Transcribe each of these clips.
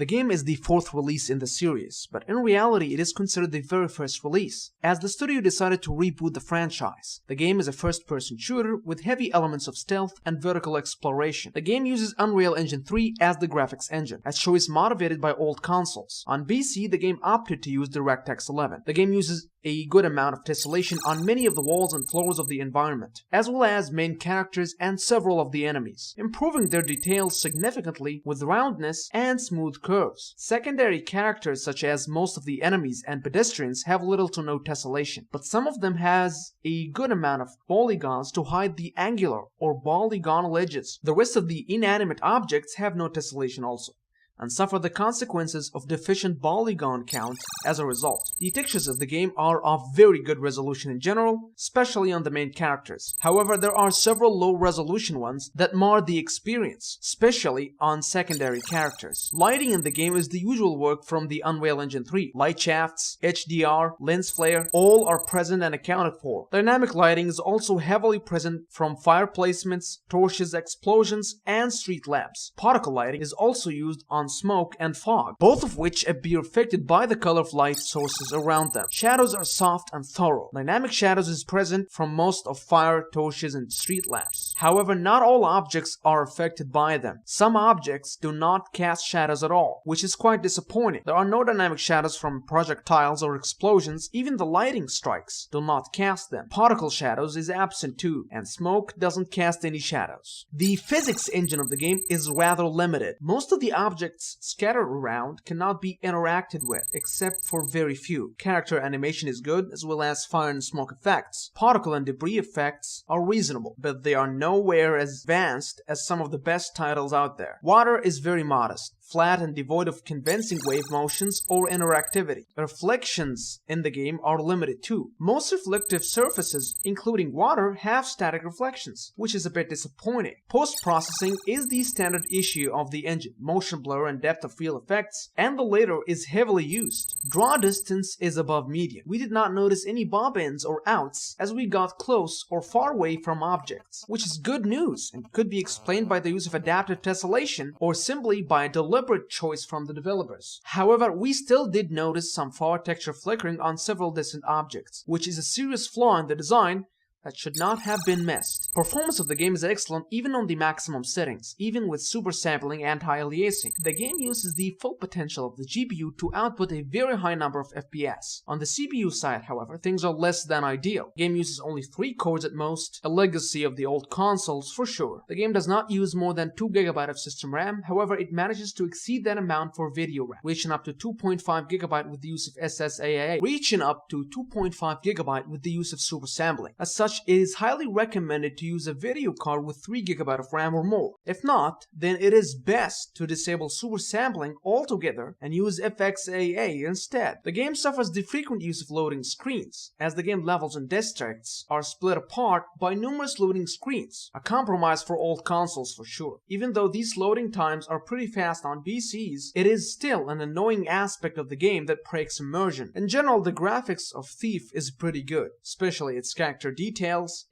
The game is the 4th release in the series, but in reality it is considered the very first release, as the studio decided to reboot the franchise. The game is a first-person shooter with heavy elements of stealth and vertical exploration. The game uses Unreal Engine 3 as the graphics engine, as choice motivated by old consoles. On PC, the game opted to use DirectX 11. The game uses a good amount of tessellation on many of the walls and floors of the environment, as well as main characters and several of the enemies, improving their details significantly with roundness and smooth curves. Secondary characters such as most of the enemies and pedestrians have little to no tessellation, but some of them has a good amount of polygons to hide the angular or polygonal edges. The rest of the inanimate objects have no tessellation also, and suffer the consequences of deficient polygon count as a result. The textures of the game are of very good resolution in general, especially on the main characters. However, there are several low resolution ones that mar the experience, especially on secondary characters. Lighting in the game is the usual work from the Unreal Engine 3. Light shafts, HDR, lens flare, all are present and accounted for. Dynamic lighting is also heavily present from fire placements, torches, explosions, and street lamps. Particle lighting is also used on smoke and fog, both of which appear affected by the color of light sources around them. Shadows are soft and thorough. Dynamic shadows is present from most of fire, torches, and street lamps. However, not all objects are affected by them. Some objects do not cast shadows at all, which is quite disappointing. There are no dynamic shadows from projectiles or explosions. Even the lightning strikes do not cast them. Particle shadows is absent too, and smoke doesn't cast any shadows. The physics engine of the game is rather limited. Most of the objects scattered around cannot be interacted with, except for very few. Character animation is good, as well as fire and smoke effects. Particle and debris effects are reasonable, but they are nowhere as advanced as some of the best titles out there. Water is very modest, flat and devoid of convincing wave motions or interactivity. Reflections in the game are limited too. Most reflective surfaces, including water, have static reflections, which is a bit disappointing. Post-processing is the standard issue of the engine. Motion blur and depth of field effects, and the latter is heavily used. Draw distance is above medium. We did not notice any bob ins or outs as we got close or far away from objects, which is good news and could be explained by the use of adaptive tessellation or simply by a deliberate choice from the developers. However, we still did notice some far texture flickering on several distant objects, which is a serious flaw in the design that should not have been missed. Performance of the game is excellent even on the maximum settings, even with super sampling anti-alliasing. The game uses the full potential of the GPU to output a very high number of FPS. On the CPU side, however, things are less than ideal. The game uses only 3 cores at most, a legacy of the old consoles for sure. The game does not use more than 2 GB of system RAM, however it manages to exceed that amount for video RAM, reaching up to 2.5 GB with the use of SSAA, reaching up to 2.5 GB with the use of super sampling. As such, it is highly recommended to use a video card with 3 GB of RAM or more. If not, then it is best to disable super sampling altogether and use FXAA instead. The game suffers the frequent use of loading screens, as the game levels and districts are split apart by numerous loading screens, a compromise for old consoles for sure. Even though these loading times are pretty fast on PCs, it is still an annoying aspect of the game that breaks immersion. In general, the graphics of Thief is pretty good, especially its character details,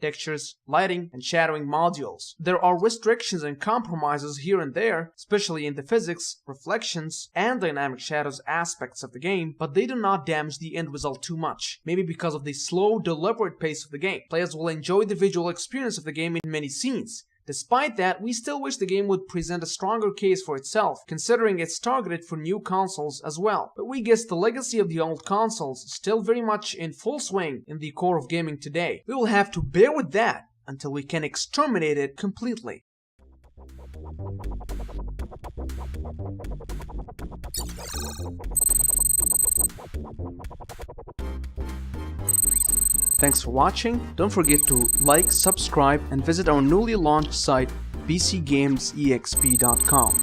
textures, lighting, and shadowing modules. There are restrictions and compromises here and there, especially in the physics, reflections, and dynamic shadows aspects of the game, but they do not damage the end result too much, maybe because of the slow, deliberate pace of the game. Players will enjoy the visual experience of the game in many scenes. Despite that, we still wish the game would present a stronger case for itself, considering it's targeted for new consoles as well. But we guess the legacy of the old consoles is still very much in full swing in the core of gaming today. We will have to bear with that until we can exterminate it completely. Thanks for watching. Don't forget to like, subscribe, and visit our newly launched site bcgamesexp.com.